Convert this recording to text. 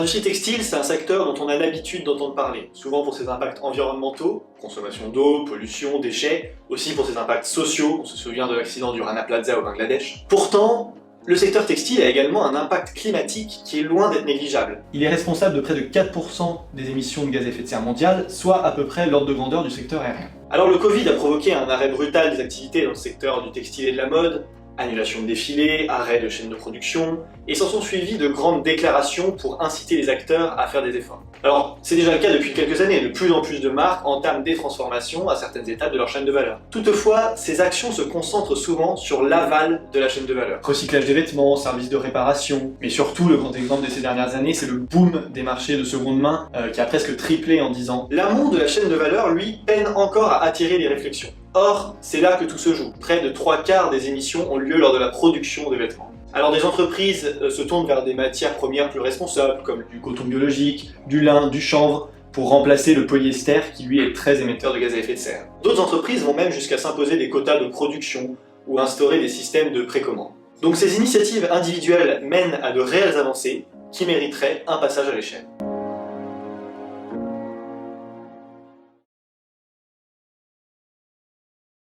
L'industrie textile, c'est un secteur dont on a l'habitude d'entendre parler, souvent pour ses impacts environnementaux, consommation d'eau, pollution, déchets, aussi pour ses impacts sociaux, on se souvient de l'accident du Rana Plaza au Bangladesh. Pourtant, le secteur textile a également un impact climatique qui est loin d'être négligeable. Il est responsable de près de 4% des émissions de gaz à effet de serre mondiales, soit à peu près l'ordre de grandeur du secteur aérien. Alors le Covid a provoqué un arrêt brutal des activités dans le secteur du textile et de la mode, annulation de défilés, arrêt de chaînes de production, et s'en sont suivies de grandes déclarations pour inciter les acteurs à faire des efforts. Alors, c'est déjà le cas depuis quelques années, de plus en plus de marques entament des transformations à certaines étapes de leur chaîne de valeur. Toutefois, ces actions se concentrent souvent sur l'aval de la chaîne de valeur. Recyclage des vêtements, services de réparation, mais surtout, le grand exemple de ces dernières années, c'est le boom des marchés de seconde main, qui a presque triplé en 10 ans. L'amont de la chaîne de valeur, lui, peine encore à attirer les réflexions. Or, c'est là que tout se joue. Près de 3/4 des émissions ont lieu lors de la production des vêtements. Alors des entreprises se tournent vers des matières premières plus responsables, comme du coton biologique, du lin, du chanvre, pour remplacer le polyester qui lui est très émetteur de gaz à effet de serre. D'autres entreprises vont même jusqu'à s'imposer des quotas de production ou instaurer des systèmes de précommande. Donc ces initiatives individuelles mènent à de réelles avancées qui mériteraient un passage à l'échelle.